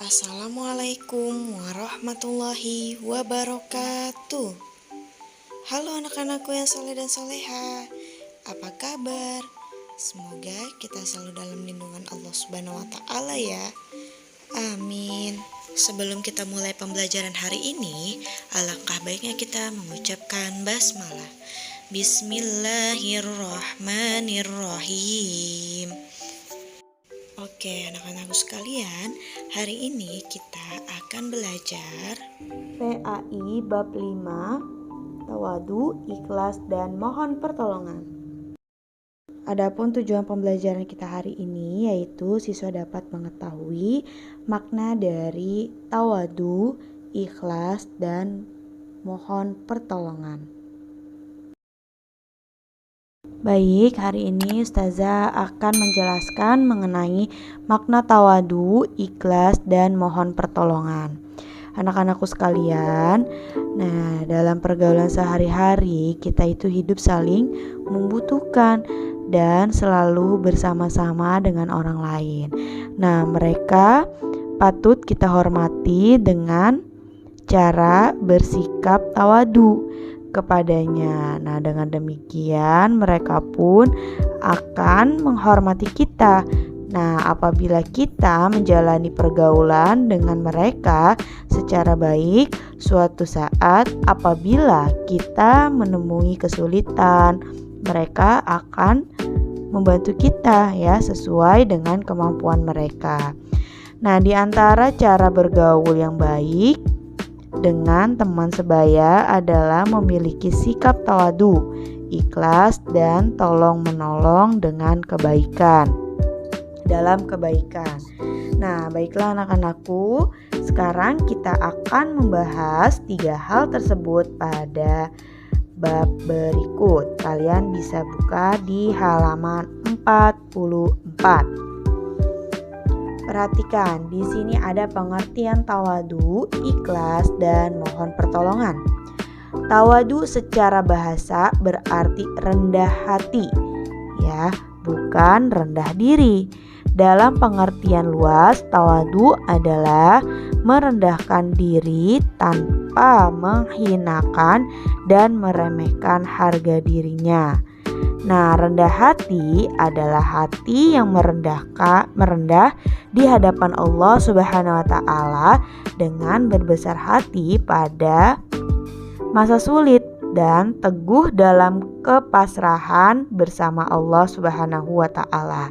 Assalamualaikum warahmatullahi wabarakatuh. Halo anak-anakku yang soleh dan soleha, apa kabar? Semoga kita selalu dalam lindungan Allah Subhanahu wa Ta'ala ya. Amin. Sebelum kita mulai pembelajaran hari ini, alangkah baiknya kita mengucapkan basmalah. Bismillahirrahmanirrahim. Oke, anak-anakku sekalian, hari ini kita akan belajar PAI bab 5, tawadu, ikhlas, dan mohon pertolongan. Adapun tujuan pembelajaran kita hari ini yaitu siswa dapat mengetahui makna dari tawadu, ikhlas, dan mohon pertolongan. Baik, hari ini Ustazah akan menjelaskan mengenai makna tawadu, ikhlas, dan mohon pertolongan. Anak-anakku sekalian, dalam pergaulan sehari-hari kita itu hidup saling membutuhkan dan selalu bersama-sama dengan orang lain. Mereka patut kita hormati dengan cara bersikap tawadu kepadanya. Dengan demikian mereka pun akan menghormati kita. Apabila kita menjalani pergaulan dengan mereka secara baik, suatu saat apabila kita menemui kesulitan, mereka akan membantu kita ya sesuai dengan kemampuan mereka. Di antara cara bergaul yang baik dengan teman sebaya adalah memiliki sikap tawadu, ikhlas, dan tolong menolong dengan dalam kebaikan. Baiklah anak-anakku, sekarang kita akan membahas 3 hal tersebut pada bab berikut. Kalian bisa buka di halaman 44. Perhatikan, di sini ada pengertian tawadu, ikhlas, dan mohon pertolongan. Tawadu secara bahasa berarti rendah hati, ya, bukan rendah diri. Dalam pengertian luas, tawadu adalah merendahkan diri tanpa menghinakan dan meremehkan harga dirinya. Rendah hati adalah hati yang merendah di hadapan Allah Subhanahu wa Ta'ala dengan berbesar hati pada masa sulit dan teguh dalam kepasrahan bersama Allah Subhanahu wa Ta'ala.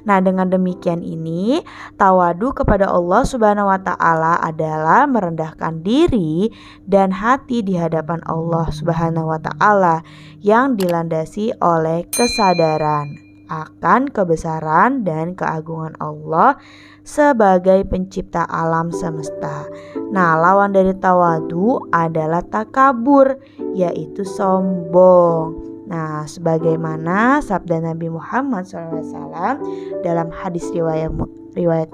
Dengan demikian ini, tawadu kepada Allah Subhanahu wa Ta'ala adalah merendahkan diri dan hati di hadapan Allah Subhanahu wa Ta'ala yang dilandasi oleh kesadaran akan kebesaran dan keagungan Allah sebagai pencipta alam semesta. Lawan dari tawadu adalah takabur, yaitu sombong. Sebagaimana sabda Nabi Muhammad SAW dalam hadis riwayat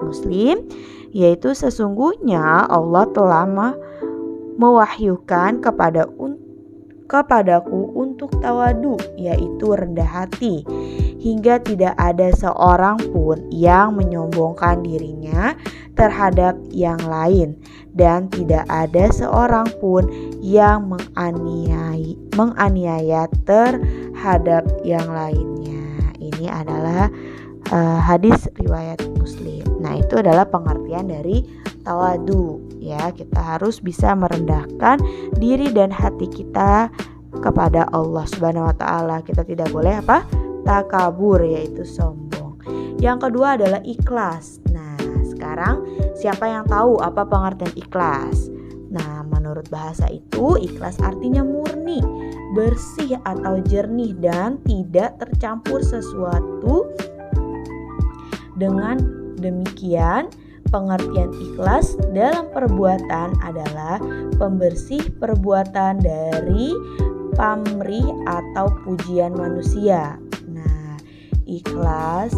Muslim, yaitu sesungguhnya Allah telah mewahyukan kepadaku untuk tawadu, yaitu rendah hati, hingga tidak ada seorang pun yang menyombongkan dirinya terhadap yang lain, dan tidak ada seorang pun yang menganiaya terhadap yang lainnya. Ini adalah hadis riwayat Muslim. Itu adalah pengertian dari tawadu, ya. Kita harus bisa merendahkan diri dan hati kita kepada Allah Subhanahu wa Ta'ala. Kita tidak boleh takabur, yaitu sombong. Yang kedua adalah ikhlas. Sekarang siapa yang tahu apa pengertian ikhlas? Menurut bahasa itu, ikhlas artinya murni, bersih atau jernih dan tidak tercampur sesuatu. Dengan demikian, pengertian ikhlas dalam perbuatan adalah pembersih perbuatan dari pamrih atau pujian manusia. Ikhlas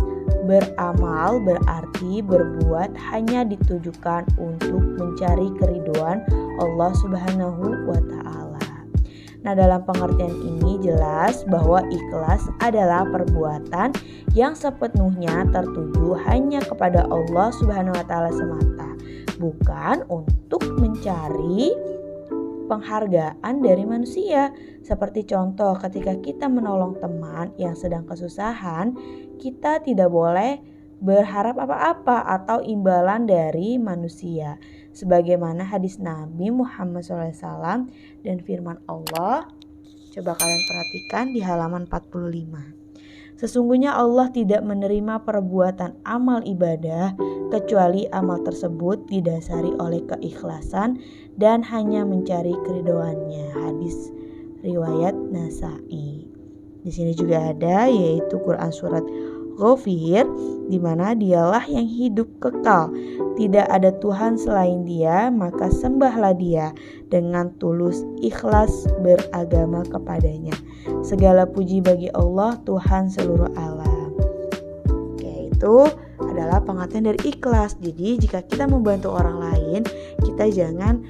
beramal berarti berbuat hanya ditujukan untuk mencari keridhaan Allah Subhanahu wa Ta'ala. Dalam pengertian ini jelas bahwa ikhlas adalah perbuatan yang sepenuhnya tertuju hanya kepada Allah Subhanahu wa Ta'ala semata, bukan untuk mencari penghargaan dari manusia. Seperti contoh, ketika kita menolong teman yang sedang kesusahan, kita tidak boleh berharap apa-apa atau imbalan dari manusia. Sebagaimana hadis Nabi Muhammad SAW dan firman Allah, coba kalian perhatikan di halaman 45. Sesungguhnya Allah tidak menerima perbuatan amal ibadah kecuali amal tersebut didasari oleh keikhlasan dan hanya mencari keridhoannya. Hadis riwayat Nasa'i. Di sini juga ada yaitu Quran surat Ghafir, di mana dialah yang hidup kekal, tidak ada Tuhan selain Dia, maka sembahlah Dia dengan tulus ikhlas beragama kepadanya. Segala puji bagi Allah, Tuhan seluruh alam. Yaitu adalah pengertian dari ikhlas. Jadi jika kita membantu orang lain, kita jangan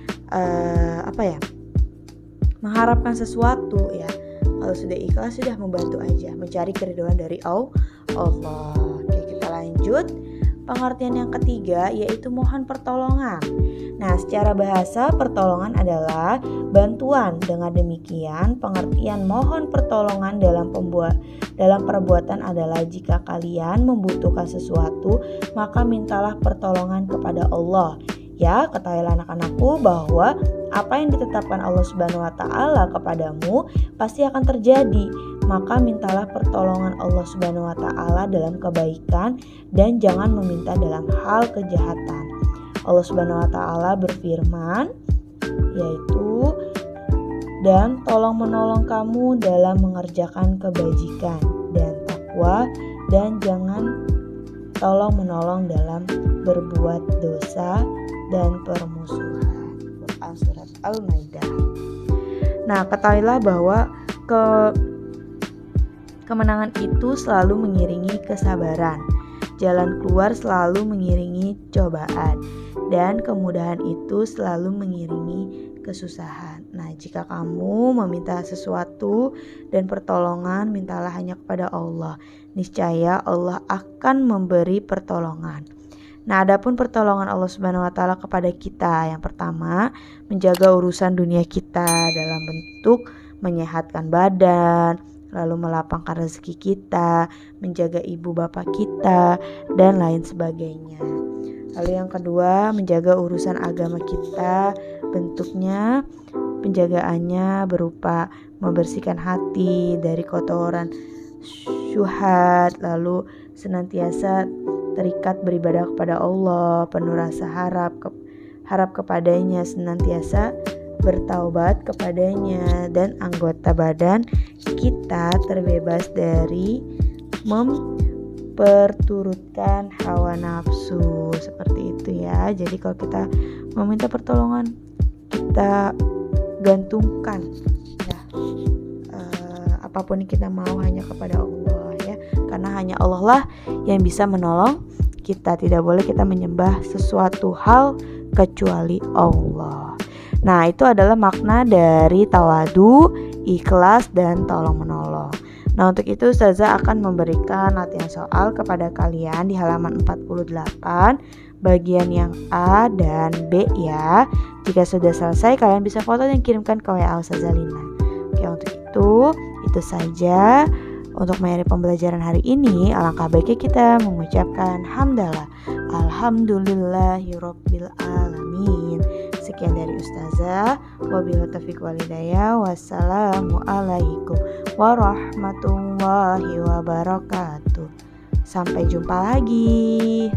mengharapkan sesuatu ya. Kalau sudah ikhlas, sudah membantu aja, mencari keridhaan dari Allah. Oke, kita lanjut. Pengertian yang ketiga yaitu mohon pertolongan. Nah, secara bahasa pertolongan adalah bantuan. Dengan demikian, pengertian mohon pertolongan dalam perbuatan adalah jika kalian membutuhkan sesuatu, maka mintalah pertolongan kepada Allah. Ya, ketahuilah anak-anakku bahwa apa yang ditetapkan Allah Subhanahu wa taala kepadamu pasti akan terjadi. Maka mintalah pertolongan Allah Subhanahu wa taala dalam kebaikan dan jangan meminta dalam hal kejahatan. Allah Subhanahu wa taala berfirman yaitu, dan tolong menolong kamu dalam mengerjakan kebajikan dan takwa, dan jangan tolong menolong dalam berbuat dosa dan permusuhan. Quran surat Al-Maidah. Nah, ketahuilah bahwa kemenangan itu selalu mengiringi kesabaran. Jalan keluar selalu mengiringi cobaan, dan kemudahan itu selalu mengiringi kesusahan. Nah, jika kamu meminta sesuatu dan pertolongan, mintalah hanya kepada Allah. Niscaya Allah akan memberi pertolongan. Nah, adapun pertolongan Allah Subhanahu wa taala kepada kita, yang pertama, menjaga urusan dunia kita dalam bentuk menyehatkan badan, lalu melapangkan rezeki kita, menjaga ibu bapak kita, dan lain sebagainya. Lalu yang kedua, menjaga urusan agama kita, bentuknya penjagaannya berupa membersihkan hati dari kotoran syubhat, lalu senantiasa terikat beribadah kepada Allah, penuh rasa harap kepadanya, senantiasa bertaubat kepadanya, dan anggota badan kita terbebas dari memperturutkan hawa nafsu. Seperti itu ya. Jadi kalau kita meminta pertolongan, kita gantungkan ya, apapun yang kita mau hanya kepada Allah ya, karena hanya Allah lah yang bisa menolong kita. Tidak boleh kita menyembah sesuatu hal kecuali Allah. Nah, itu adalah makna dari tawadu, ikhlas, dan tolong menolong. Nah, untuk itu Ustazah akan memberikan latihan soal kepada kalian di halaman 48, bagian yang A dan B ya. Jika sudah selesai, kalian bisa foto dan kirimkan ke WA Ustazah Lina. Oke, untuk itu saja untuk mengakhiri pembelajaran hari ini. Alangkah baiknya kita mengucapkan hamdalah, alhamdulillahirabbil alamin. Sekian dari Ustazah. Wabillahi taufiq wal hidayah. Wassalamualaikum warahmatullahi wabarakatuh. Sampai jumpa lagi.